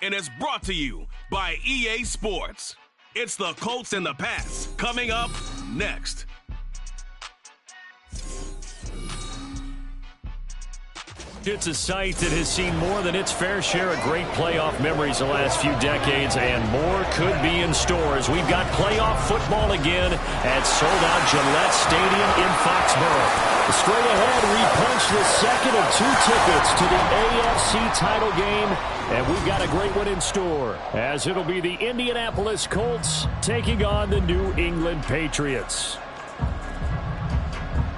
and is brought to you by EA Sports. It's the Colts and the Pats coming up next. It's a site that has seen more than its fair share of great playoff memories the last few decades, and more could be in store as we've got playoff football again at sold-out Gillette Stadium in Foxborough. Straight ahead, we punch the second of 2 tickets to the AFC title game, and we've got a great one in store, as it'll be the Indianapolis Colts taking on the New England Patriots.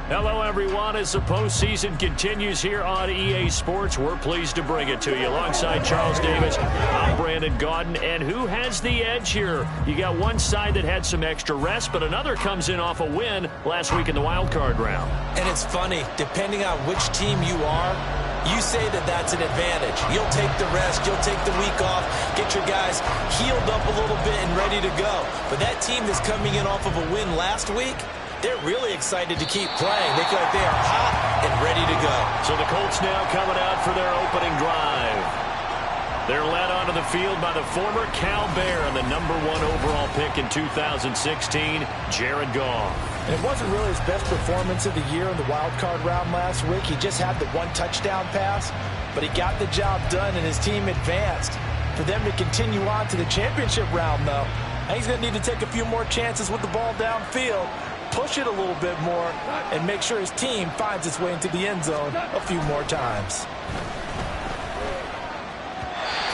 Hello, everyone. As the postseason continues here on EA Sports, we're pleased to bring it to you. Alongside Charles Davis, I'm Brandon Gaudin. And who has the edge here? You got one side that had some extra rest, but another comes in off a win last week in the wild card round. And it's funny, depending on which team you are, you say that that's an advantage. You'll take the rest, you'll take the week off, get your guys healed up a little bit and ready to go. But that team that's coming in off of a win last week, they're really excited to keep playing. They feel like they are hot and ready to go. So the Colts now coming out for their opening drive. They're led onto the field by the former Cal Bear and the #1 overall pick in 2016, Jared Goff. And it wasn't really his best performance of the year in the wild card round last week. He just had the 1 touchdown pass, but he got the job done and his team advanced. For them to continue on to the championship round, though, he's going to need to take a few more chances with the ball downfield, push it a little bit more, and make sure his team finds its way into the end zone a few more times.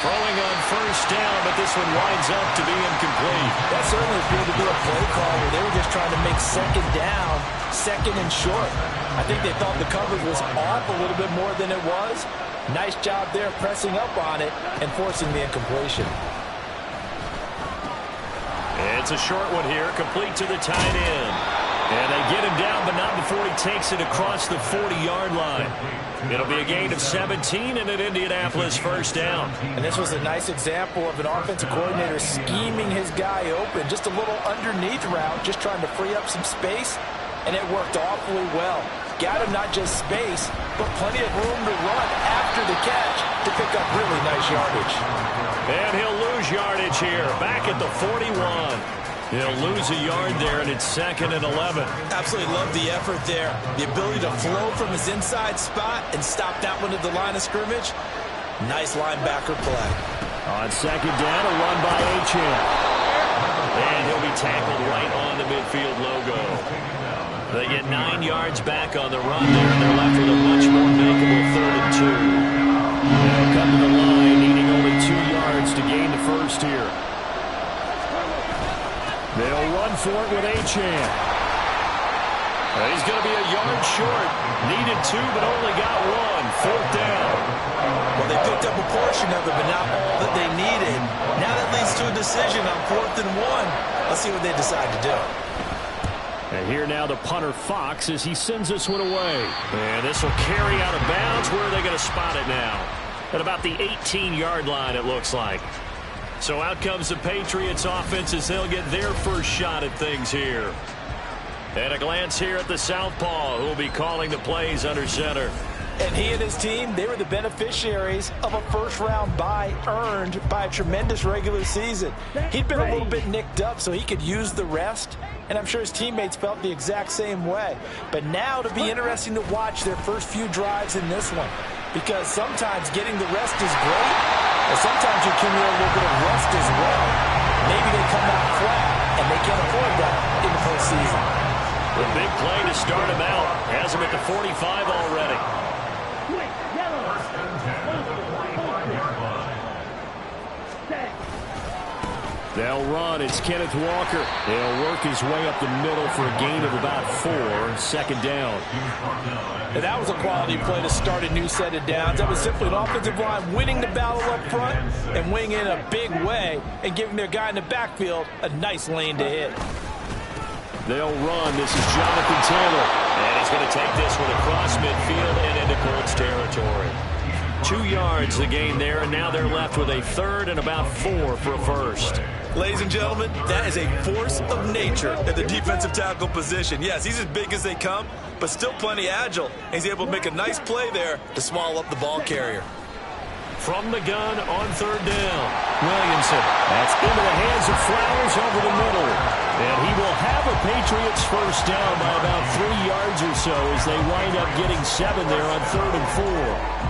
Throwing on first down, but this one winds up to be incomplete. That certainly appeared to be a play call where they were just trying to make second down, second and short. I think they thought the coverage was off a little bit more than it was. Nice job there pressing up on it and forcing the incompletion. It's a short one here, complete to the tight end. And they get him down, but not before he takes it across the 40-yard line. It'll be a gain of 17 and an Indianapolis first down. And this was a nice example of an offensive coordinator scheming his guy open. Just a little underneath route, just trying to free up some space, and it worked awfully well. Got him not just space, but plenty of room to run after the catch to pick up really nice yardage. And he'll lose yardage here, back at the 41. He'll lose a yard there, and it's 2nd and 11. Absolutely love the effort there. The ability to flow from his inside spot and stop that one at the line of scrimmage. Nice linebacker play. On 2nd down, a run by Achane. And he'll be tackled right on the midfield logo. They get 9 yards back on the run there, and they're left with a much more makeable 3rd and 2. They'll come to the line, needing only 2 yards to gain the first here. They'll run for it with Achane. He's going to be a yard short. Needed 2, but only got 1. 4th down. Well, they picked up a portion of it, but not all that they needed. Now that leads to a decision on 4th and 1. Let's see what they decide to do. And here now the punter Fox as he sends this one away. And this will carry out of bounds. Where are they going to spot it now? At about the 18-yard line, it looks like. So out comes the Patriots offense as they'll get their first shot at things here. And a glance here at the southpaw who will be calling the plays under center. And he and his team, they were the beneficiaries of a first-round bye earned by a tremendous regular season. He'd been a little bit nicked up, so he could use the rest. And I'm sure his teammates felt the exact same way. But now it'll be interesting to watch their first few drives in this one. Because sometimes getting the rest is great, and sometimes you accumulate a little bit of rest as well. Maybe they come out flat, and they can't afford that in the postseason. The big play to start him out. Has him at the 45 already. They'll run. It's Kenneth Walker. He'll work his way up the middle for a gain of about 4. 2nd down. And that was a quality play to start a new set of downs. That was simply an offensive line winning the battle up front and winning in a big way and giving their guy in the backfield a nice lane to hit. They'll run. This is Jonathan Taylor. And he's going to take this one across midfield and into Colts territory. 2 yards the gain there, and now they're left with a 3rd and about 4 for a first. Ladies and gentlemen, that is a force of nature at the defensive tackle position. Yes, he's as big as they come, but still plenty agile. He's able to make a nice play there to swallow up the ball carrier. from the gun on third down. Williamson, that's into the hands of Flowers over the middle. And he will have a Patriots first down by about 3 yards or so as they wind up getting 7 there on 3rd and 4.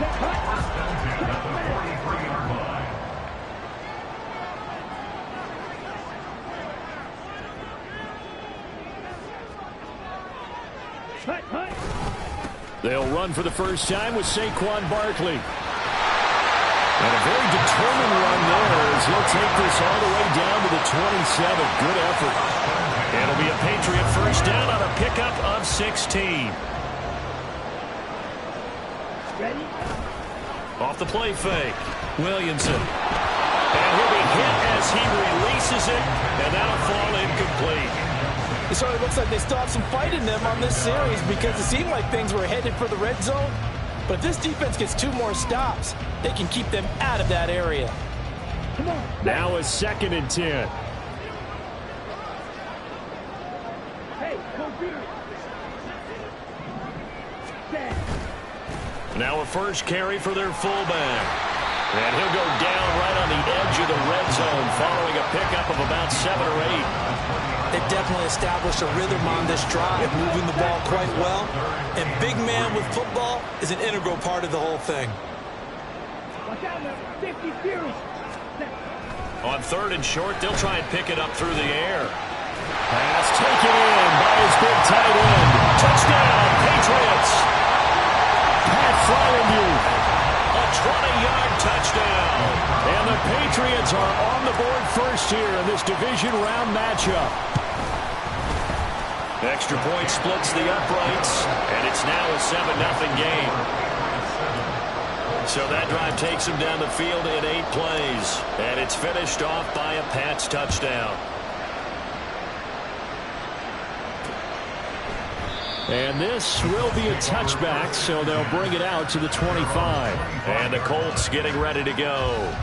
They'll run for the first time with Saquon Barkley. And a very determined run there as he'll take this all the way down to the 27. Good effort. It'll be a Patriot first down on a pickup of 16. Ready? Off the play fake. Williamson. And he'll be hit as he releases it, and that'll fall incomplete. It sort of looks like they still have some fight in them on this series because it seemed like things were headed for the red zone. But if this defense gets 2 more stops, they can keep them out of that area. Come on. Now a 2nd and 10. Hey, go get it. Now a first carry for their fullback. And he'll go down right on the edge of the red zone following a pickup of about 7 or 8. They've definitely established a rhythm on this drive, moving the ball quite well. And big man with football is an integral part of the whole thing. Watch out now. 50 Fury. On 3rd and short, they'll try and pick it up through the air. Pass taken in by his big tight end. Touchdown, Patriots. Pat Fryermuth. A 20-yard touchdown. And the Patriots are on the board first here in this division round matchup. Extra point splits the uprights, and it's now a 7-0 game. So that drive takes them down the field in 8 plays, and it's finished off by a Pats touchdown. And this will be a touchback, so they'll bring it out to the 25. And the Colts getting ready to go.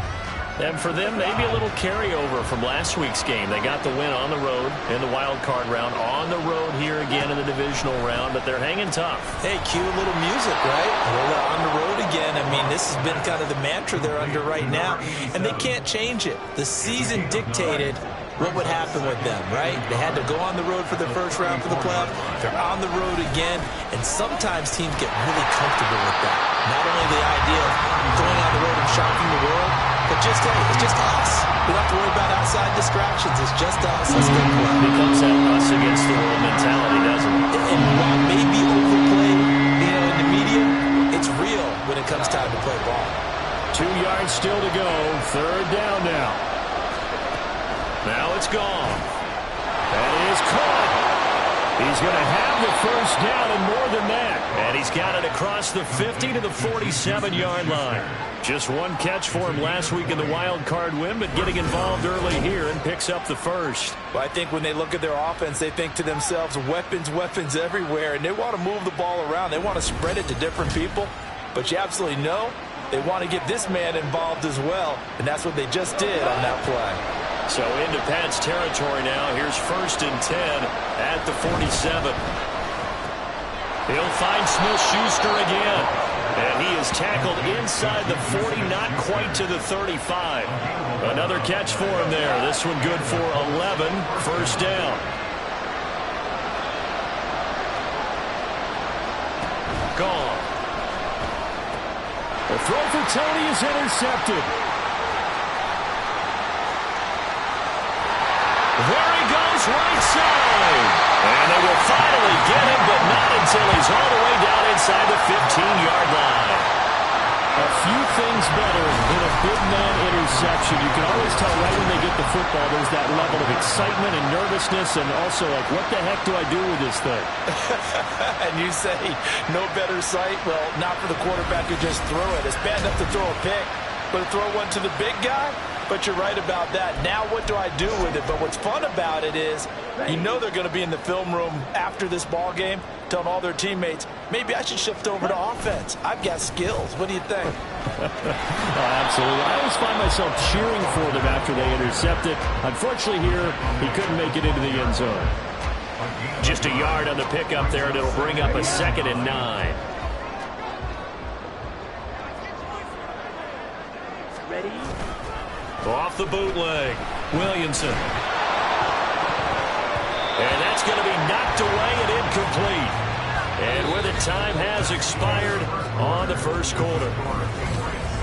And for them, maybe a little carryover from last week's game. They got the win on the road in the wild card round, on the road here again in the divisional round, but they're hanging tough. Hey, cue a little music, right? Well, on the road again. I mean, this has been kind of the mantra they're under right now, and they can't change it. The season dictated what would happen with them, right? They had to go on the road for the first round for the playoff. They're on the road again, and sometimes teams get really comfortable with that. Not only the idea of going on the road and shocking the world, but just, hey, it's just us. We don't have to worry about outside distractions. It's just us. Let's go play. It becomes that us against the world mentality, doesn't it? And while maybe overplayed, in the media, it's real when it comes time to play ball. 2 yards still to go. 3rd down now. Now it's gone. That is caught. He's going to have the first down and more than that. And he's got it across the 50 to the 47-yard line. Just 1 catch for him last week in the wild card win, but getting involved early here and picks up the first. Well, I think when they look at their offense, they think to themselves, weapons, weapons everywhere, and they want to move the ball around. They want to spread it to different people, but you absolutely know they want to get this man involved as well, and that's what they just did on that play. So into Pat's territory now. Here's 1st and 10 at the 47. He'll find Smith-Schuster again. And he is tackled inside the 40, not quite to the 35. Another catch for him there. This one good for 11. First down. Gone. The throw for Tony is intercepted. There he goes, right side. And they will finally get him, but not until he's all the way down inside the 15-yard line. A few things better than a big man interception. You can always tell right when they get the football, there's that level of excitement and nervousness, and also like, what the heck do I do with this thing? And you say, no better sight? Well, not for the quarterback who just threw it. It's bad enough to throw a pick, but to throw one to the big guy? But you're right about that. Now what do I do with it? But what's fun about it is you know they're going to be in the film room after this ball game telling all their teammates, maybe I should shift over to offense. I've got skills. What do you think? Absolutely. I always find myself cheering for them after they intercept it. Unfortunately here, he couldn't make it into the end zone. Just a yard on the pickup there, and it'll bring up a 2nd and 9. Off the bootleg, Williamson. And that's going to be knocked away and incomplete. And with it, time has expired on the first quarter.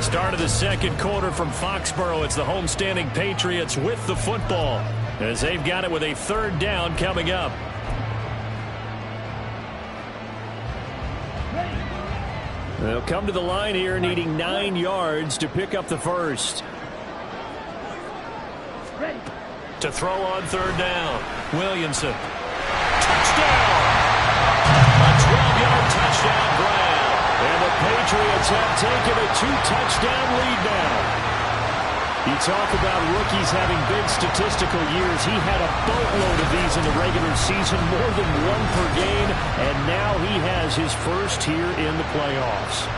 Start of the second quarter from Foxborough. It's the homestanding Patriots with the football as they've got it with a third down coming up. They'll come to the line here needing 9 yards to pick up the first. Ready. To throw on third down, Williamson. Touchdown! A 12-yard touchdown grab. And the Patriots have taken a 2-touchdown lead now. You talk about rookies having big statistical years. He had a boatload of these in the regular season, more than one per game, and now he has his first here in the playoffs.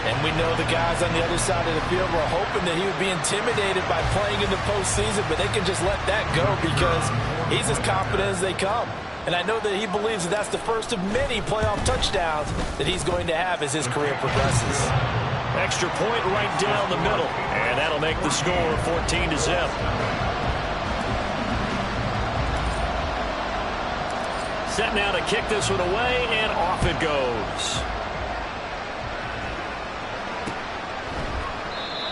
And we know the guys on the other side of the field were hoping that he would be intimidated by playing in the postseason, but they can just let that go because he's as confident as they come. And I know that he believes that that's the first of many playoff touchdowns that he's going to have as his career progresses. Extra point right down the middle, and that'll make the score 14-0. Set now to kick this one away, and off it goes.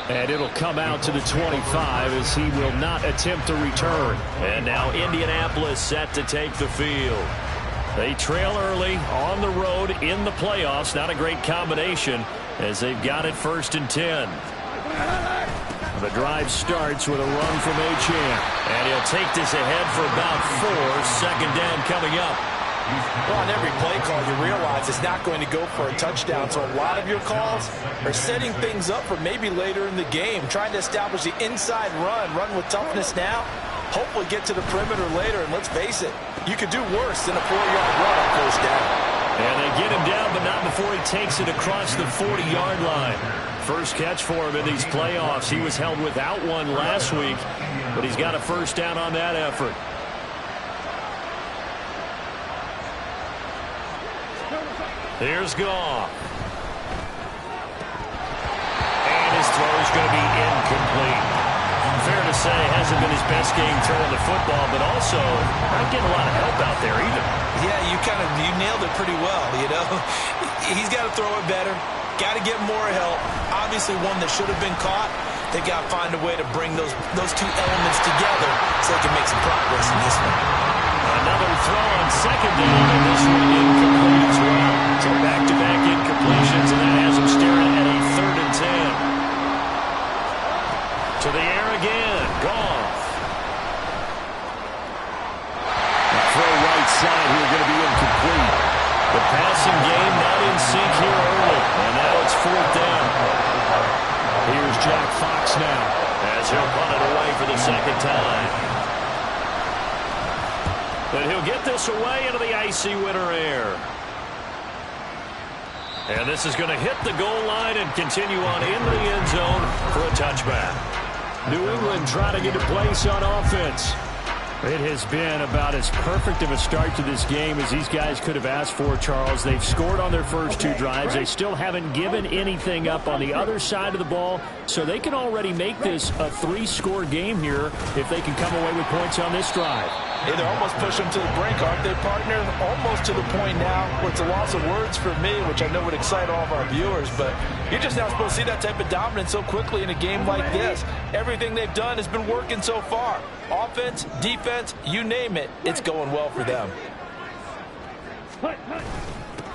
And it'll come out to the 25 as he will not attempt to return. And now Indianapolis set to take the field. They trail early on the road in the playoffs. Not a great combination as they've got it 1st and 10. The drive starts with a run from Achane. And he'll take this ahead for about 4. 2nd down coming up. Well, on every play call, you realize it's not going to go for a touchdown. So a lot of your calls are setting things up for maybe later in the game, trying to establish the inside run with toughness now, hopefully get to the perimeter later. And let's face it, you could do worse than a 4-yard run on 1st down. And they get him down, but not before he takes it across the 40-yard line. First catch for him in these playoffs. He was held without one last week, but he's got a 1st down on that effort. Here's Goff. And his throw is going to be incomplete. Fair to say, hasn't been his best game throwing the football, but also not getting a lot of help out there either. Yeah, you nailed it pretty well, you know. He's got to throw it better. Got to get more help. Obviously one that should have been caught. They got to find a way to bring those two elements together so they can make some progress in this one. Another throw on 2nd down, and this one incomplete as well. So back-to-back incompletions, and that has him staring at a 3rd and 10. To the air again, Goff. The throw right side here going to be incomplete. The passing game not in sync here early, and now it's 4th down. Here's Jack Fox now, as he'll punt it away for the 2nd time. But he'll get this away into the icy winter air. And this is going to hit the goal line and continue on into the end zone for a touchback. New England trying to get a place on offense. It has been about as perfect of a start to this game as these guys could have asked for, Charles. They've scored on their first 2 drives. They still haven't given anything up on the other side of the ball, so they can already make this a 3-score game here if they can come away with points on this drive. Hey, they're almost pushing them to the brink, aren't they, partner? Almost to the point now where it's a loss of words for me, which I know would excite all of our viewers, but you're just not supposed to see that type of dominance so quickly in a game like this. Everything they've done has been working so far. Offense, defense, you name it, it's going well for them.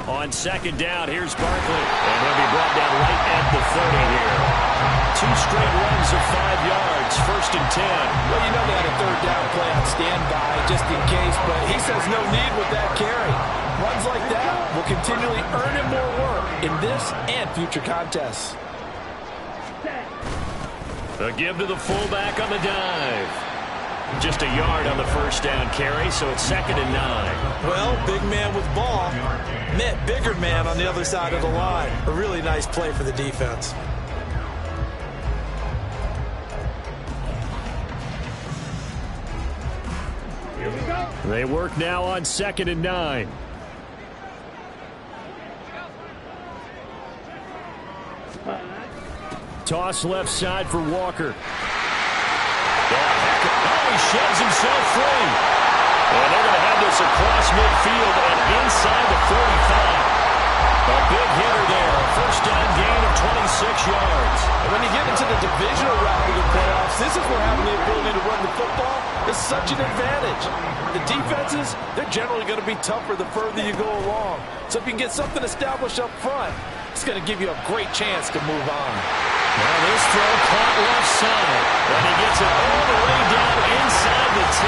On 2nd down, here's Barkley, and he'll be brought down right at the 30 here. 2 straight runs of 5 yards, 1st and 10. Well, you know they had a 3rd down play on standby just in case, but he says no need with that carry. Runs like that will continually earn him more work in this and future contests. A give to the fullback on the dive. Just a yard on the 1st down carry, so it's 2nd and 9. Well, big man with ball met bigger man on the other side of the line. A really nice play for the defense. They work now on 2nd and 9. Toss left side for Walker. sheds himself free. And they're going to have this across midfield and inside the 45. A big hitter there. First down gain of 26 yards. And when you get into the divisional round of the playoffs, this is where having the ability to run the football is such an advantage. The defenses, they're generally going to be tougher the further you go along. So if you can get something established up front, it's going to give you a great chance to move on. Now this throw caught left side. And he gets it all the way down inside the 10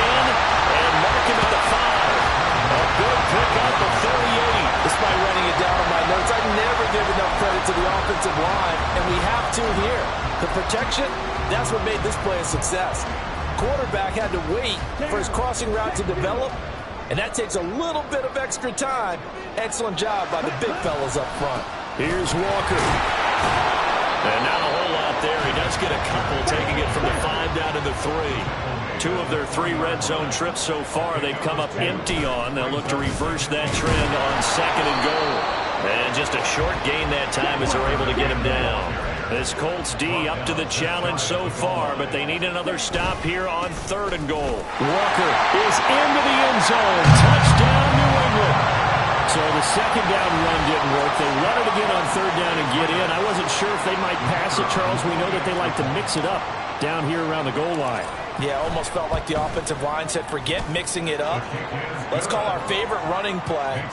and mark him at the 5. A good pickup of 38. Despite running it down on my notes, I never give enough credit to the offensive line, and we have to here. The protection, that's what made this play a success. Quarterback had to wait for his crossing route to develop, and that takes a little bit of extra time. Excellent job by the big fellas up front. Here's Walker. And not a whole lot there. He does get a couple, taking it from the 5 down to the 3. 2 of their 3 red zone trips so far they've come up empty on. They'll look to reverse that trend on 2nd and goal. And just a short gain that time as they're able to get him down. This Colts D up to the challenge so far, but they need another stop here on 3rd and goal. Walker is into the end zone. Touchdown, New England. So the 2nd down run didn't work. They run it again on 3rd down and get in. I wasn't sure if they might pass it, Charles. We know that they like to mix it up down here around the goal line. Yeah, almost felt like the offensive line said, forget mixing it up. Let's call our favorite running play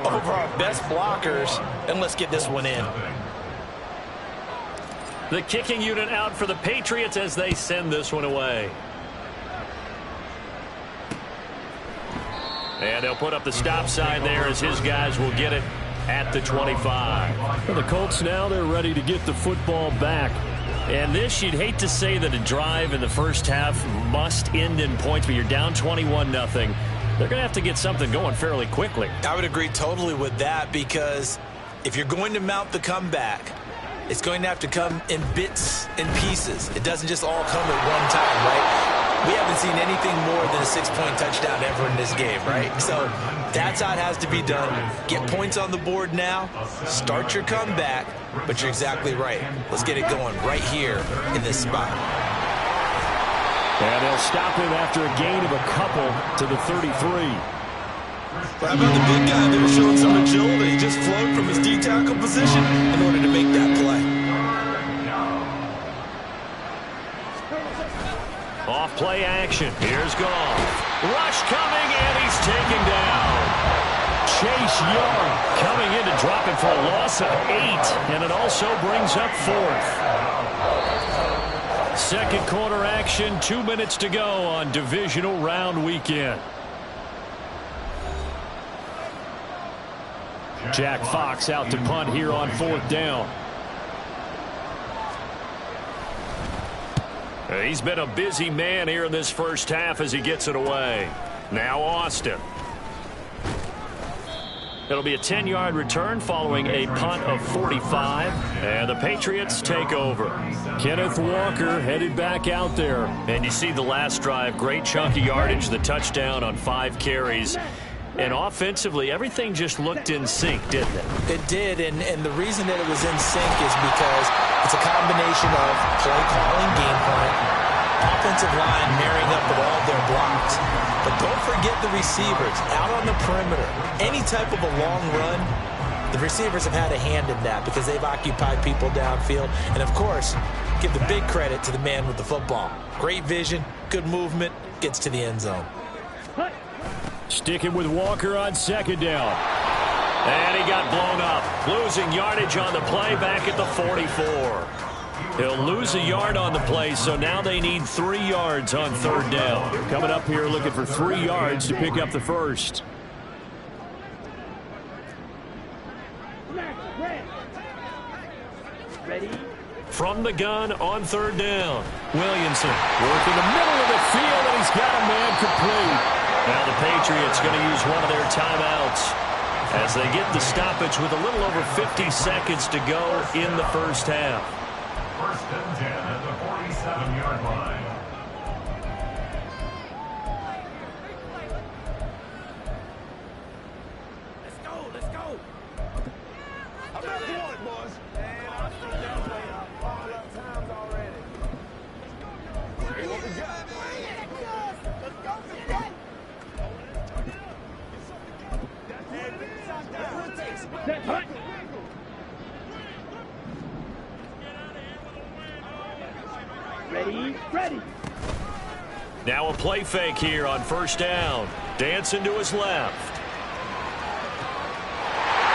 over our best blockers, and let's get this one in. The kicking unit out for the Patriots as they send this one away. And they'll put up the stop sign there as his guys will get it at the 25. For the Colts now, they're ready to get the football back. And this, you'd hate to say that a drive in the first half must end in points, but you're down 21-0. They're going to have to get something going fairly quickly. I would agree totally with that, because if you're going to mount the comeback, it's going to have to come in bits and pieces. It doesn't just all come at one time, right? We haven't seen anything more than a 6-point touchdown ever in this game, right? So that's how it has to be done. Get points on the board now. Start your comeback. But you're exactly right. Let's get it going right here in this spot. And they'll stop him after a gain of a couple to the 33. How about the big guy there showing some agility? He just flowed from his D-tackle position in order to make that play. Off play action. Here's Goff. Rush coming, and he's taken down. Chase Young coming in to drop it for a loss of 8, and it also brings up 4th. 2nd quarter action, 2 minutes to go on divisional round weekend. Jack Fox out to punt here on 4th down. He's been a busy man here in this first half as he gets it away. Now Austin. It'll be a 10-yard return following a punt of 45. And the Patriots take over. Kenneth Walker headed back out there. And you see the last drive, great chunky yardage, the touchdown on 5 carries. And offensively, everything just looked in sync, didn't it? It did, and the reason that it was in sync is because it's a combination of play calling, game plan, offensive line marrying up with all their blocks. But don't forget the receivers out on the perimeter. Any type of a long run, the receivers have had a hand in that because they've occupied people downfield. And, of course, give the big credit to the man with the football. Great vision, good movement, gets to the end zone. Sticking with Walker on 2nd down. And he got blown up. Losing yardage on the play back at the 44. He'll lose a yard on the play, so now they need 3 yards on 3rd down. Coming up here looking for 3 yards to pick up the first. Ready? From the gun on 3rd down. Williamson working the middle of the field, and he's got a man complete. Now the Patriots going to use one of their timeouts as they get the stoppage with a little over 50 seconds to go in the first half. 1st and 10 at the 47-yard line. Let's go, let's go. I'm not going, boys. Man, I've seen that play all up times already. Hey, what we got? Ready. Now a play fake here on first down. Dancing to his left.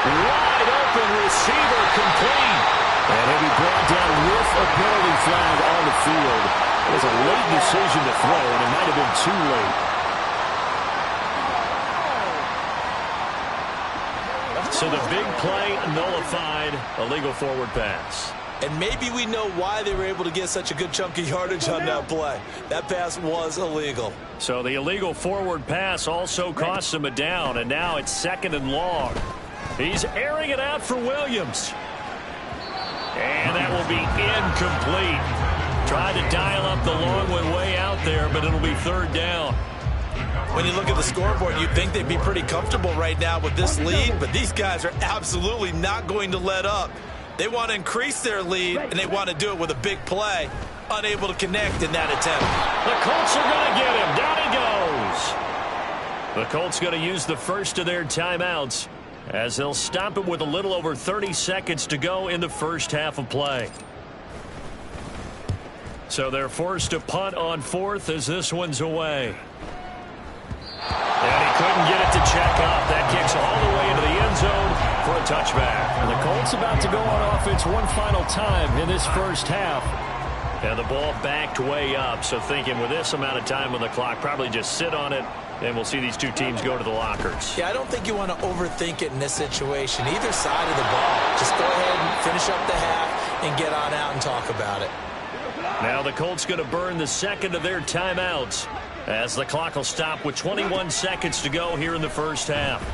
Wide open receiver complete. And he'll be brought down with a penalty flag on the field. It was a late decision to throw, and it might have been too late. So the big play nullified, a legal forward pass. And maybe we know why they were able to get such a good chunk of yardage on that play. That pass was illegal. So the illegal forward pass also cost him a down, and now it's 2nd and long. He's airing it out for Williams. And that will be incomplete. Tried to dial up the long one way out there, but it'll be 3rd down. When you look at the scoreboard, you'd think they'd be pretty comfortable right now with this lead, but these guys are absolutely not going to let up. They want to increase their lead, and they want to do it with a big play. Unable to connect in that attempt. The Colts are going to get him. Down he goes. The Colts going to use the first of their timeouts as they'll stop it with a little over 30 seconds to go in the first half of play. So they're forced to punt on 4th as this one's away. And he couldn't get it to check up. That kicks all the way into the end zone for a touchback. And the Colts about to go on offense one final time in this first half. And the ball backed way up. So thinking with this amount of time on the clock, probably just sit on it, and we'll see these two teams go to the lockers. Yeah, I don't think you want to overthink it in this situation. Either side of the ball. Just go ahead and finish up the half and get on out and talk about it. Now the Colts going to burn the 2nd of their timeouts as the clock will stop with 21 seconds to go here in the first half.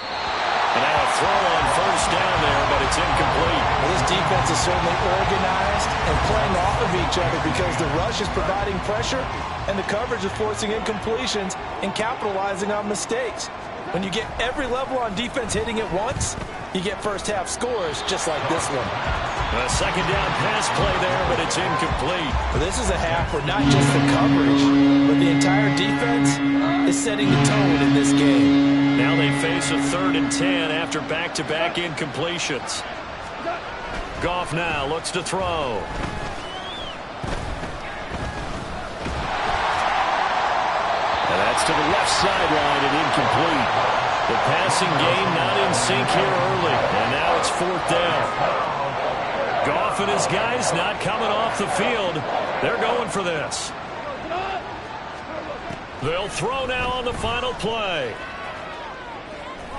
And now a throw on first down there, but it's incomplete. Well, this defense is certainly organized and playing off of each other because the rush is providing pressure and the coverage is forcing incompletions and capitalizing on mistakes. When you get every level on defense hitting it once, you get first half scores just like this one. A 2nd down pass play there, but it's incomplete. Well, this is a half where not just the coverage, but the entire defense is setting the tone in this game. Now they face a 3rd and 10 after back-to-back incompletions. Goff now looks to throw. And that's to the left sideline and incomplete. The passing game not in sync here early, and now it's 4th down. Goff and his guys not coming off the field. They're going for this. They'll throw now on the final play.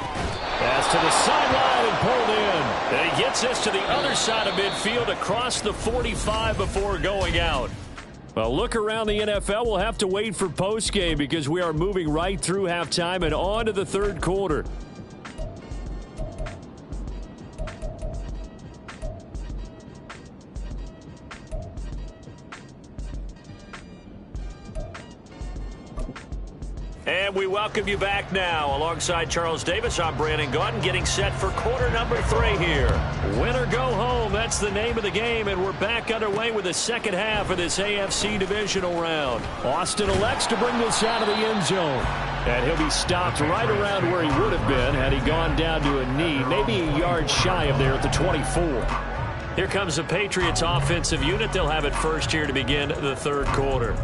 Pass to the sideline and pulled in. And he gets this to the other side of midfield across the 45 before going out. Well, look around the NFL. We'll have to wait for postgame because we are moving right through halftime and on to the 3rd quarter. And we welcome you back now. Alongside Charles Davis, I'm Brandon Gaudin, getting set for quarter number 3 here. Win or go home, that's the name of the game, and we're back underway with the second half of this AFC Divisional round. Austin elects to bring this out of the end zone. And he'll be stopped right around where he would have been had he gone down to a knee, maybe a yard shy of there at the 24. Here comes the Patriots offensive unit. They'll have it first here to begin the 3rd quarter.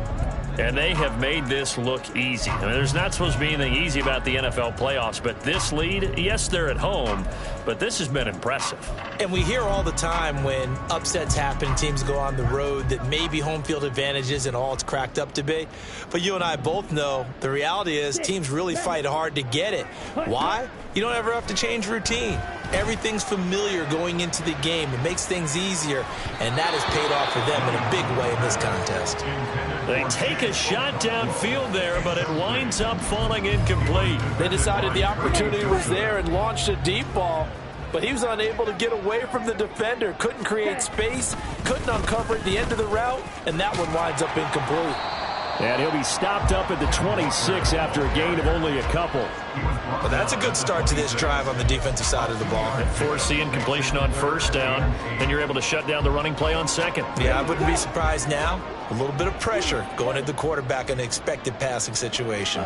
And they have made this look easy. I mean, there's not supposed to be anything easy about the NFL playoffs, but this lead, yes, they're at home, but this has been impressive. And we hear all the time when upsets happen, teams go on the road, that maybe home field advantage isn't all it's cracked up to be. But you and I both know the reality is teams really fight hard to get it. Why? You don't ever have to change routine. Everything's familiar going into the game. It makes things easier, and that has paid off for them in a big way in this contest. They take a shot downfield there, but it winds up falling incomplete. They decided the opportunity was there and launched a deep ball, but he was unable to get away from the defender, couldn't create space, couldn't uncover at the end of the route, and that one winds up incomplete. And he'll be stopped up at the 26 after a gain of only a couple. Well, that's a good start to this drive on the defensive side of the ball. And force the incompletion on first down, then you're able to shut down the running play on 2nd. Yeah, I wouldn't be surprised now. A little bit of pressure going at the quarterback in an expected passing situation.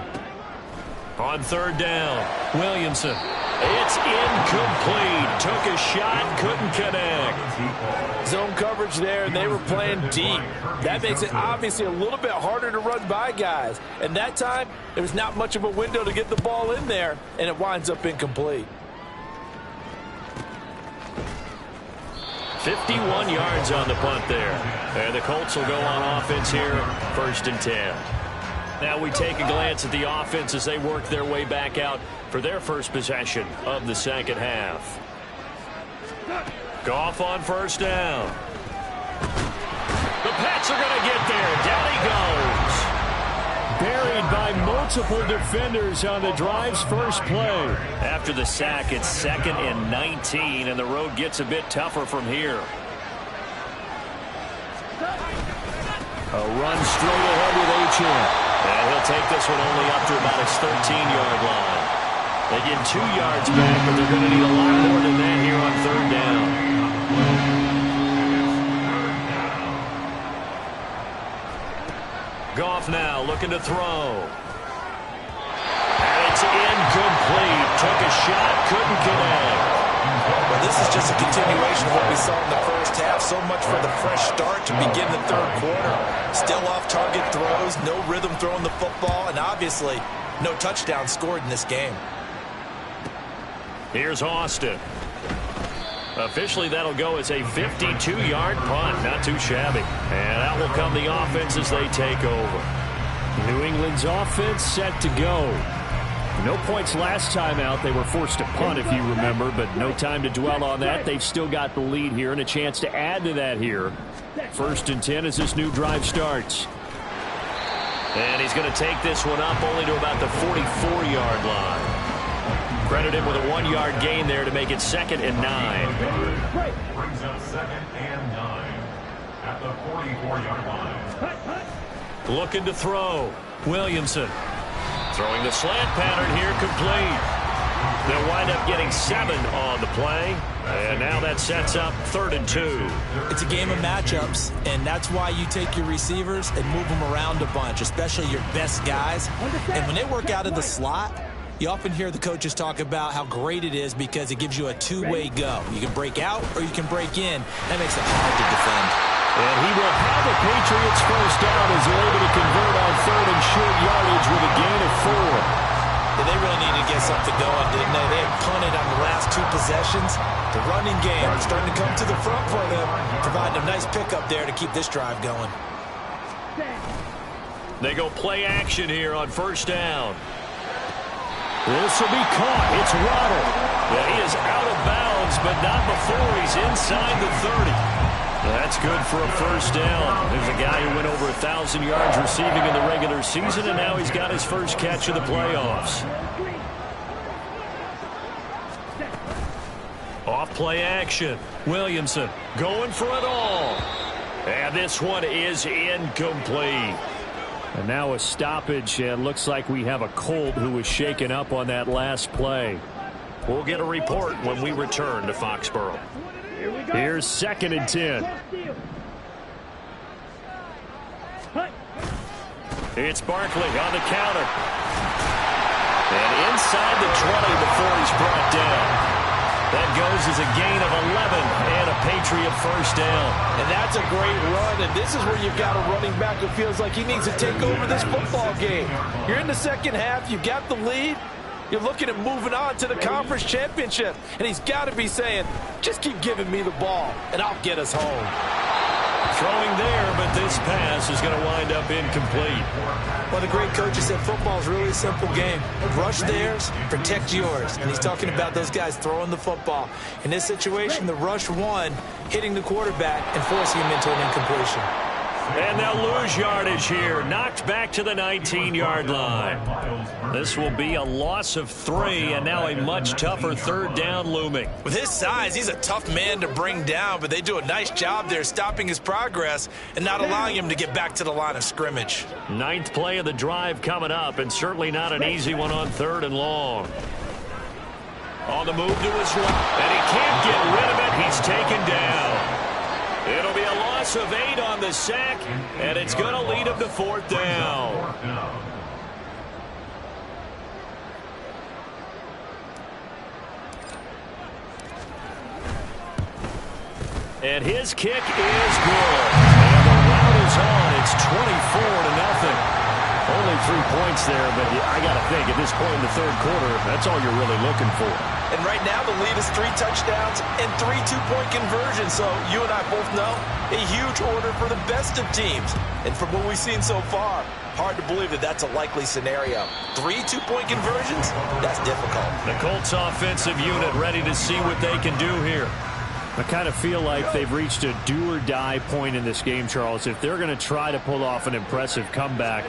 On 3rd down, Williamson. It's incomplete. Took a shot, couldn't connect. Zone coverage there, and they were playing deep. That makes it obviously a little bit harder to run by guys. And that time, there was not much of a window to get the ball in there, and it winds up incomplete. 51 yards on the punt there. And the Colts will go on offense here, 1st and 10. Now we take a glance at the offense as they work their way back out for their first possession of the second half. Goff on 1st down. The Pats are going to get there. Down he goes. Buried by multiple defenders on the drive's first play. After the sack, it's 2nd and 19, and the road gets a bit tougher from here. A run straight ahead with Achane. And he'll take this one only up to about his 13-yard line. They get 2 yards back, but they're going to need a lot more than that here on 3rd down. Goff now looking to throw. And it's incomplete. Took a shot, couldn't connect. Well, this is just a continuation of what we saw in the first half. So much for the fresh start to begin the 3rd quarter. Still off-target throws, no rhythm throwing the football, and obviously no touchdown scored in this game. Here's Austin. Officially, that'll go as a 52-yard punt. Not too shabby. And out will come the offense as they take over. New England's offense set to go. No points last time out. They were forced to punt, if you remember, but no time to dwell on that. They've still got the lead here and a chance to add to that here. 1st and 10 as this new drive starts. And he's going to take this one up only to about the 44-yard line. Credit him with a 1-yard gain there to make it 2nd and 9. Brings up 2nd and 9 at the 44-yard line. Looking to throw. Williamson. Throwing the slant pattern here complete. They'll wind up getting 7 on the play. And now that sets up 3rd and 2. It's a game of matchups, and that's why you take your receivers and move them around a bunch, especially your best guys. And when they work out of the slot, you often hear the coaches talk about how great it is because it gives you a two-way go. You can break out or you can break in. That makes it hard to defend. And he will have the Patriots first down as they're able to convert on 3rd and short yardage with a gain of 4. Yeah, they really needed to get something going, didn't they? They had punted on the last 2 possessions. The running game is starting to come to the front for them, providing a nice pickup there to keep this drive going. They go play action here on 1st down. This will be caught. It's Waddle. Yeah, he is out of bounds, but not before he's inside the 30. That's good for a 1st down. There's a guy who went over 1,000 yards receiving in the regular season, and now he's got his first catch of the playoffs. Off play action. Williamson going for it all. And this one is incomplete. And now a stoppage, and looks like we have a Colt who was shaken up on that last play. We'll get a report when we return to Foxborough. Here's 2nd and 10. It's Barkley on the counter. And inside the 20 before he's brought down. That goes as a gain of 11 and a Patriot 1st down. And that's a great run, and this is where you've got a running back who feels like he needs to take over this football game. You're in the second half, you've got the lead, you're looking at moving on to the conference championship, and he's got to be saying, just keep giving me the ball, and I'll get us home. Throwing there, but this pass is going to wind up incomplete. Well, the great coach said football is really a simple game. Rush theirs, protect yours. And he's talking about those guys throwing the football. In this situation, the rush won, hitting the quarterback and forcing him into an incompletion. And they'll lose yardage here. Knocked back to the 19-yard line. This will be a loss of 3, and now a much tougher 3rd down looming. With his size, he's a tough man to bring down, but they do a nice job there stopping his progress and not allowing him to get back to the line of scrimmage. 9th play of the drive coming up, and certainly not an easy one on 3rd and long. On the move to his right, and he can't get rid of it. He's taken down. It'll be a loss of 8 on the sack, and it's going to lead him to 4th down. And his kick is good. And the round is on. It's 24-0. Only 3 points there, but I got to think at this point in the third quarter, that's all you're really looking for. And right now the lead is 3 touchdowns and 3 two-point conversions. So you and I both know a huge order for the best of teams. And from what we've seen so far, hard to believe that that's a likely scenario. 3 two-point conversions? That's difficult. The Colts offensive unit ready to see what they can do here. I kind of feel like they've reached a do-or-die point in this game, Charles. If they're going to try to pull off an impressive comeback,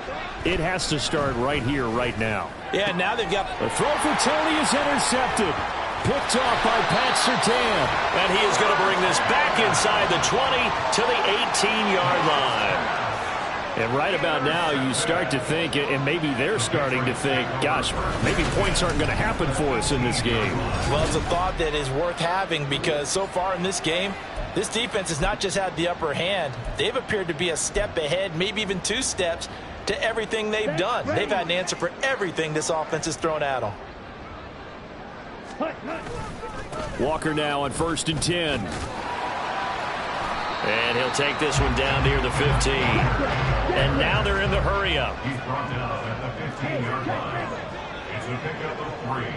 it has to start right here, right now. Yeah, now they've got... The throw for Tony is intercepted. Picked off by Pat Surtain. And he is going to bring this back inside the 20 to the 18-yard line. And right about now, you start to think, and maybe they're starting to think, gosh, maybe points aren't going to happen for us in this game. Well, it's a thought that is worth having because so far in this game, this defense has not just had the upper hand. They've appeared to be a step ahead, maybe even 2 steps, to everything they've done. They've had an answer for everything this offense has thrown at them. Walker now on 1st and 10. And he'll take this one down near the 15. And now they're in the hurry-up. He's brought down at the 15-yard line. It's a pickup of 3.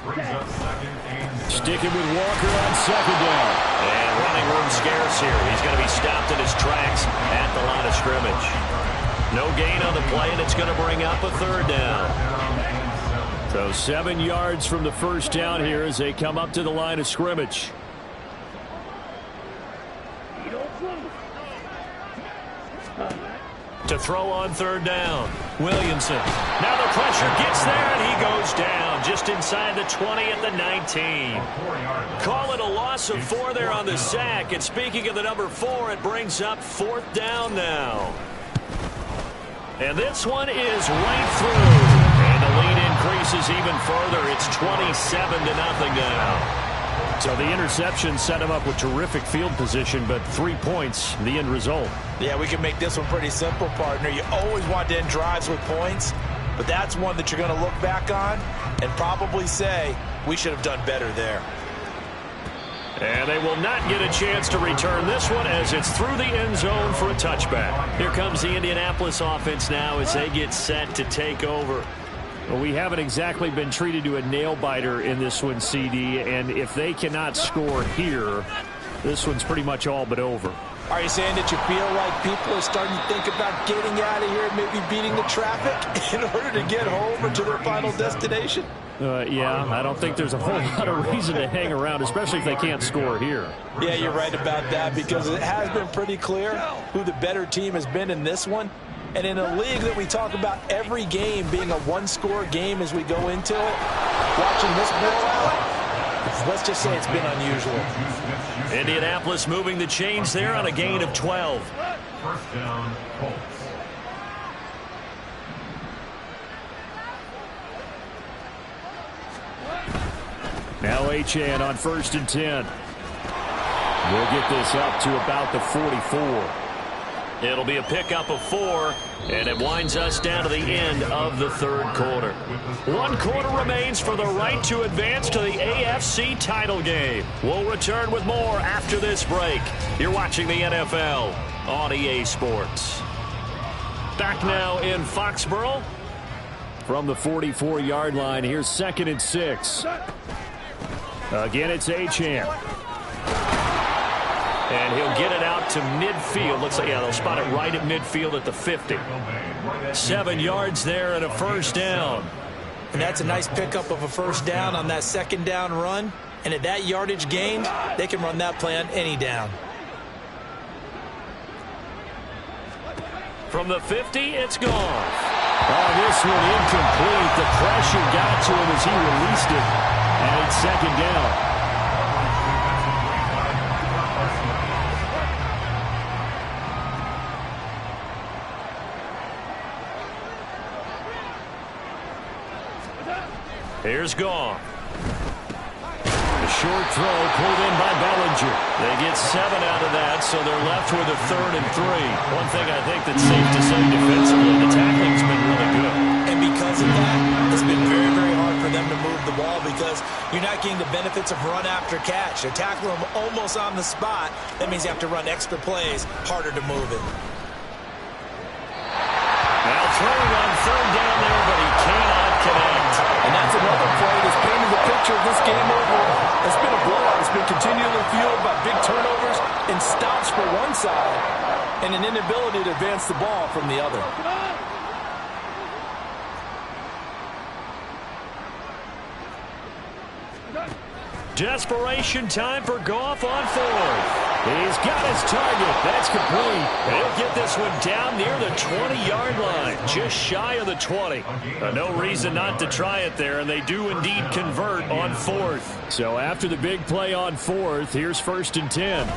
Brings up 2nd and 7. Sticking with Walker on 2nd down. And running room scarce here. He's going to be stopped in his tracks at the line of scrimmage. No gain on the play, and it's going to bring up a 3rd down. So 7 yards from the first down here as they come up to the line of scrimmage. To throw on 3rd down. Williamson. Now the pressure gets there, and he goes down just inside the 20 at the 19. Call it a loss of 4 there on the sack. And speaking of the number 4, it brings up 4th down now. And this one is right through. And the lead increases even further. It's 27-0 now. So the interception set him up with terrific field position, but 3 points, the end result. Yeah, we can make this one pretty simple, partner. You always want to end drives with points, but that's one that you're going to look back on and probably say, we should have done better there. And they will not get a chance to return this one as it's through the end zone for a touchback. Here comes the Indianapolis offense now as they get set to take over. Well, we haven't exactly been treated to a nail-biter in this one, CD, and if they cannot score here, this one's pretty much all but over. Are you saying that you feel like people are starting to think about getting out of here and maybe beating the traffic in order to get home or to their final destination? Yeah, I don't think there's a whole lot of reason to hang around, especially if they can't score here. Yeah, you're right about that because it has been pretty clear who the better team has been in this one. And in a league that we talk about every game being a one-score game as we go into it, watching this blowout, let's just say it's been unusual. Indianapolis moving the chains there on a gain of 12. First down, Colts. Now Achane on 1st and 10. We'll get this up to about the 44. It'll be a pickup of 4, and it winds us down to the end of the third quarter. 1 quarter remains for the right to advance to the AFC title game. We'll return with more after this break. You're watching the NFL on EA Sports. Back now in Foxborough. From the 44-yard line, here's 2nd and 6. Again, it's Achane. And he'll get it out to midfield. Looks like, yeah, they'll spot it right at midfield at the 50. 7 yards there and a first down. And that's a nice pickup of a first down on that 2nd down run. And at that yardage gained, they can run that play on any down. From the 50, it's gone. Oh, this one incomplete. The pressure got to him as he released it. And it's 2nd down. Here's Goff. A short throw pulled in by Bellinger. They get 7 out of that, so they're left with a 3rd and 3. One thing I think that's safe to say defensively, the tackling's been really good. And because of that, it's been very, very hard for them to move the ball because you're not getting the benefits of run after catch. They're tackling him almost on the spot. That means you have to run extra plays, harder to move it. Now throwing on third down there, but he cannot connect. And that's another play that's painted the picture of this game overall. It's been a blowout. It's been continually fueled by big turnovers and stops for one side and an inability to advance the ball from the other. Desperation time for Goff on fourth. He's got his target. That's complete. He'll get this one down near the 20-yard line, just shy of the 20. No reason not to try it there, and they do indeed convert on fourth. So after the big play on fourth, here's 1st and 10.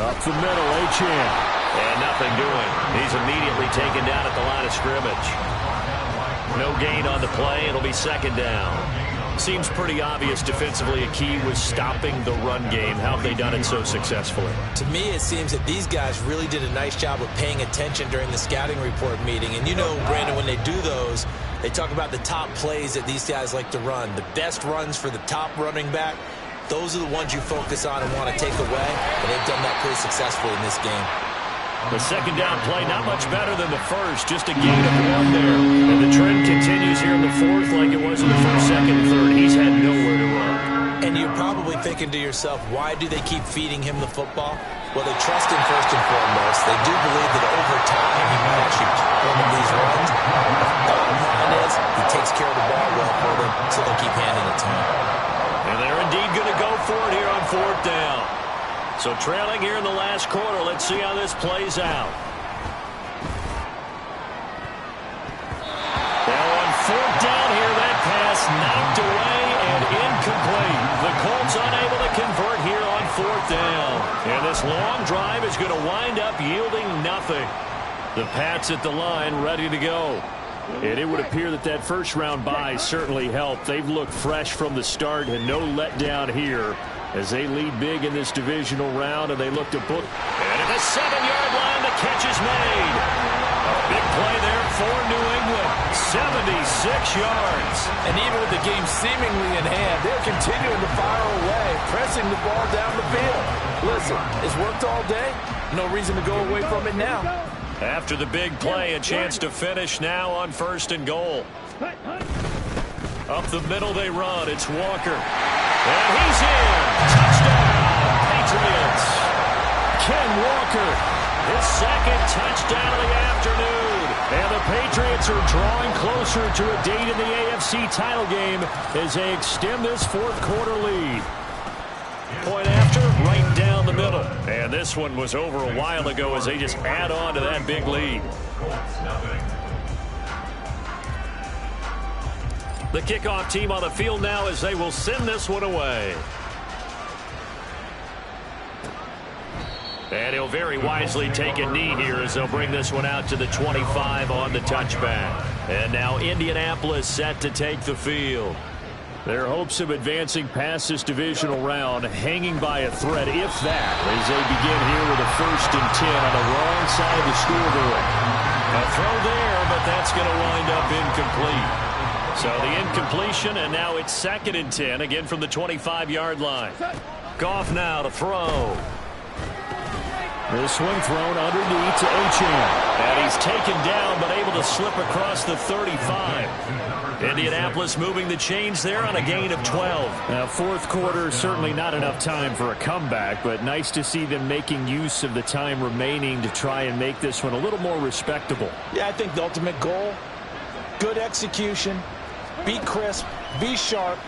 Up the middle, Achane. And nothing doing. He's immediately taken down at the line of scrimmage. No gain on the play. It'll be 2nd down. Seems pretty obvious defensively a key was stopping the run game. How have they done it so successfully? To me, it seems that these guys really did a nice job of paying attention during the scouting report meeting. And you know, Brandon, when they do those, they talk about the top plays that these guys like to run. The best runs for the top running back, those are the ones you focus on and want to take away. And they've done that pretty successfully in this game. The 2nd down play, not much better than the first. Just a gain of 1 there. And the trend continues here in the 4th like it was in the 1st, 2nd, and 3rd. He's had nowhere to run. And you're probably thinking to yourself, why do they keep feeding him the football? Well, they trust him first and foremost. They do believe that over time he might actually one of these runs. The bottom line is he takes care of the ball well for them, so they'll keep handing it to him. And they're indeed going to go for it here on 4th down. So trailing here in the last quarter. Let's see how this plays out. Now on 4th down here, that pass knocked away and incomplete. The Colts unable to convert here on 4th down. And this long drive is going to wind up yielding nothing. The Pats at the line ready to go. And it would appear that that first-round bye certainly helped. They've looked fresh from the start and no letdown here as they lead big in this divisional round, and they look to book. And at the 7-yard line, the catch is made. A big play there for New England. 76 yards. And even with the game seemingly in hand, they're continuing to fire away, pressing the ball down the field. Listen, it's worked all day. No reason to go away from it now. After the big play, a chance to finish now on 1st and goal. Up the middle they run. It's Walker. And he's in. Touchdown, Patriots. Ken Walker, his 2nd touchdown of the afternoon. And the Patriots are drawing closer to a date in the AFC title game as they extend this 4th quarter lead. Point after, right down the middle. And this one was over a while ago as they just add on to that big lead. The kickoff team on the field now as they will send this one away. And he'll very wisely take a knee here as they'll bring this one out to the 25 on the touchback. And now Indianapolis set to take the field. Their hopes of advancing past this divisional round hanging by a thread, if that, as they begin here with a 1st and 10 on the wrong side of the scoreboard. A throw there, but that's going to wind up incomplete. So the incompletion, and now it's 2nd and 10, again from the 25-yard line. Goff now to throw. This one thrown underneath to Achane. And he's taken down, but able to slip across the 35. Indianapolis moving the chains there on a gain of 12. Now, 4th quarter, certainly not enough time for a comeback, but nice to see them making use of the time remaining to try and make this one a little more respectable. Yeah, I think the ultimate goal, good execution, be crisp, be sharp,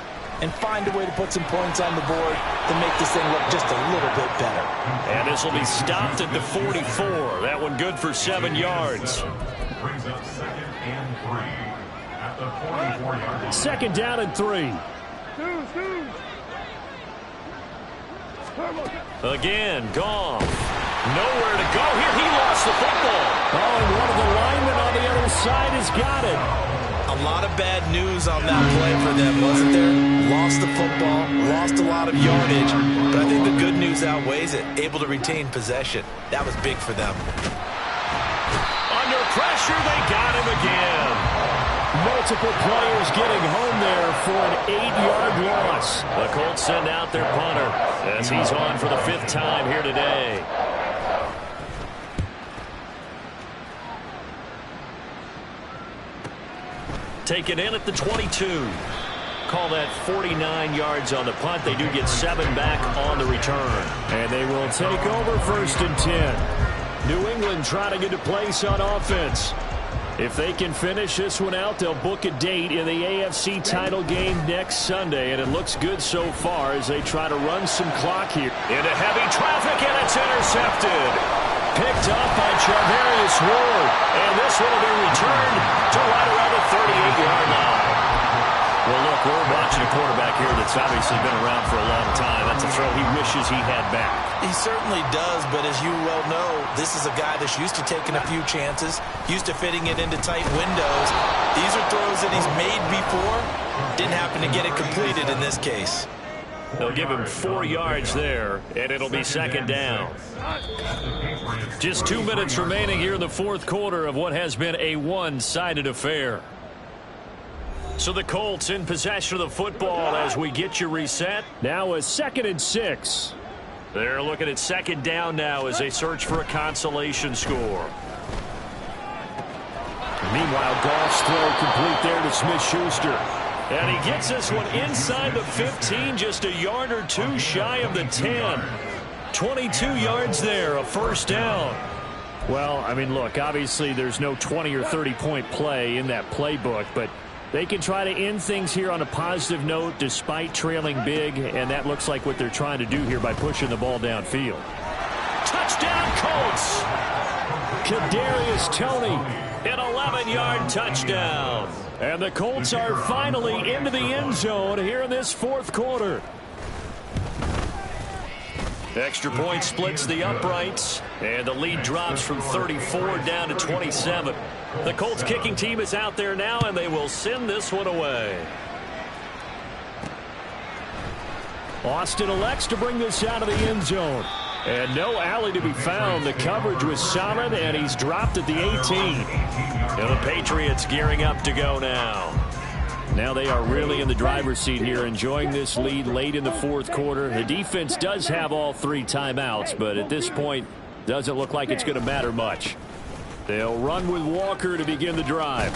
and find a way to put some points on the board to make this thing look just a little bit better. And this will be stopped at the 44. That one good for 7 yards. Brings up 2nd and 3 at the 44-yard line. 2nd down and 3. Again, Goff. Nowhere to go here. He lost the football. Oh, and one of the linemen on the other side has got it. A lot of bad news on that play for them, wasn't there? Lost the football, lost a lot of yardage, but I think the good news outweighs it. Able to retain possession. That was big for them. Under pressure, they got him again. No multiple players getting home there for an 8-yard loss. The Colts send out their punter as he's on for the 5th time here today. Taken in at the 22. Call that 49 yards on the punt. They do get 7 back on the return. And they will take over 1st and 10. New England trying to get a place on offense. If they can finish this one out, they'll book a date in the AFC title game next Sunday. And it looks good so far as they try to run some clock here. Into heavy traffic, and it's intercepted. Picked up by Charvarius Ward. And this one will be returned to right around the 38-yard line. Well, look, we're watching a quarterback here that's obviously been around for a long time. That's a throw he wishes he had back. He certainly does, but as you well know, this is a guy that's used to taking a few chances, used to fitting it into tight windows. These are throws that he's made before. Didn't happen to get it completed in this case. They'll give him 4 yards there, and it'll be 2nd down. Just 2 minutes remaining here in the 4th quarter of what has been a one-sided affair. So the Colts in possession of the football as we get you reset. Now a 2nd and 6. They're looking at 2nd down now as they search for a consolation score. Meanwhile, Goff's throw complete there to Smith-Schuster. And he gets this one inside the 15, just a yard or 2 shy of the 10. 22 yards there, a 1st down. Well, I mean, look, obviously there's no 20 or 30-point play in that playbook, but they can try to end things here on a positive note despite trailing big, and that looks like what they're trying to do here by pushing the ball downfield. Touchdown, Colts! Kadarius Toney, an 11-yard touchdown. And the Colts are finally into the end zone here in this 4th quarter. Extra point splits the uprights, and the lead drops from 34 down to 27. The Colts kicking team is out there now, and they will send this one away. Austin elects to bring this out of the end zone. And no alley to be found. The coverage was solid, and he's dropped at the 18. And the Patriots gearing up to go now. Now they are really in the driver's seat here, enjoying this lead late in the 4th quarter. The defense does have all 3 timeouts, but at this point, doesn't look like it's going to matter much. They'll run with Walker to begin the drive.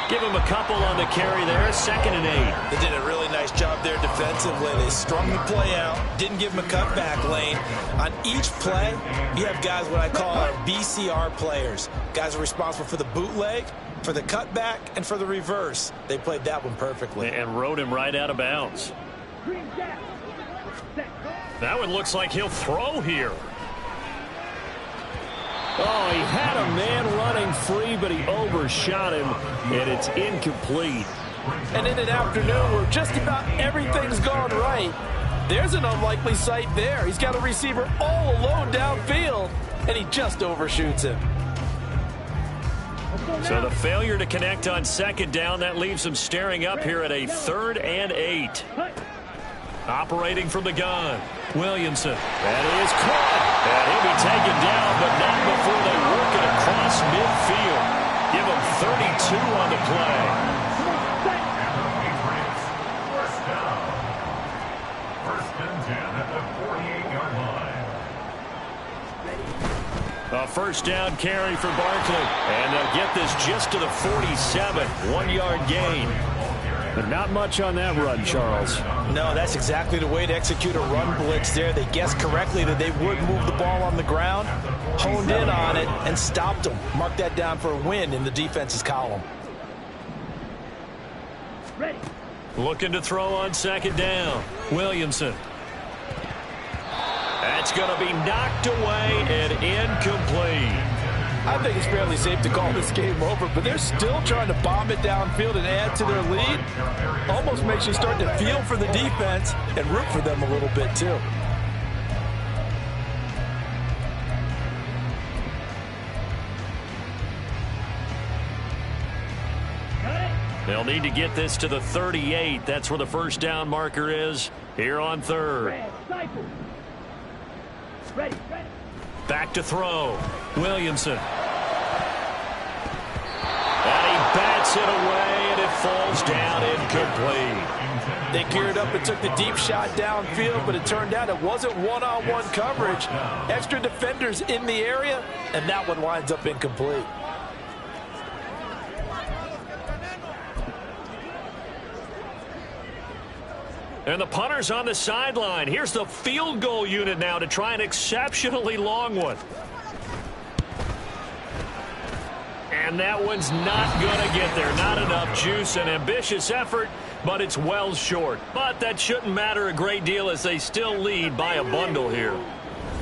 Give him a couple on the carry there, 2nd and 8. They did a really nice job there defensively. They strung the play out, didn't give him a cutback lane. On each play, you have guys what I call our BCR players. Guys are responsible for the bootleg, for the cutback, and for the reverse. They played that one perfectly. And rode him right out of bounds. That one looks like he'll throw here. Oh, he had a man running free, but he overshot him, and it's incomplete. And in an afternoon where just about everything's gone right, there's an unlikely sight there. He's got a receiver all alone downfield, and he just overshoots him. So the failure to connect on 2nd down, that leaves him staring up here at a 3rd and 8. Operating from the gun, Williamson. That is caught. And he'll be taken down, but not before they work it across midfield. Give him 32 on the play. First down. 1st and 10 at the 48-yard line. A 1st down carry for Barkley. And they'll get this just to the 47. 1-yard gain. But not much on that run, Charles. No, that's exactly the way to execute a run blitz there. They guessed correctly that they would move the ball on the ground, honed in on it, and stopped them. Mark that down for a win in the defense's column. Ready. Looking to throw on 2nd down. Williamson. That's going to be knocked away and incomplete. I think it's fairly safe to call this game over, but they're still trying to bomb it downfield and add to their lead. Almost makes you start to feel for the defense and root for them a little bit, too. They'll need to get this to the 38. That's where the 1st down marker is here on 3rd. Ready. Back to throw. Williamson. And he bats it away. incomplete. They geared up and took the deep shot downfield, but it turned out it wasn't one-on-one coverage. Extra defenders in the area, and that one winds up incomplete. And the punter's on the sideline. Here's the field goal unit now to try an exceptionally long one. And that one's not going to get there. Not enough juice. An ambitious effort, but it's well short. But that shouldn't matter a great deal as they still lead by a bundle here.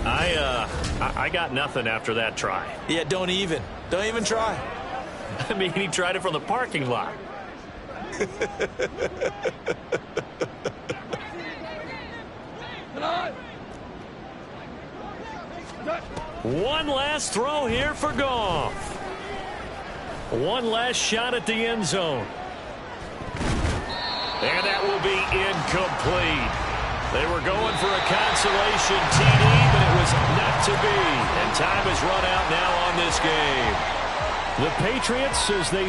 I got nothing after that try. Yeah, don't even try. I mean, he tried it from the parking lot. One last throw here for Goff. One last shot at the end zone. And that will be incomplete. They were going for a consolation TD, but it was not to be. And time has run out now on this game. The Patriots, as they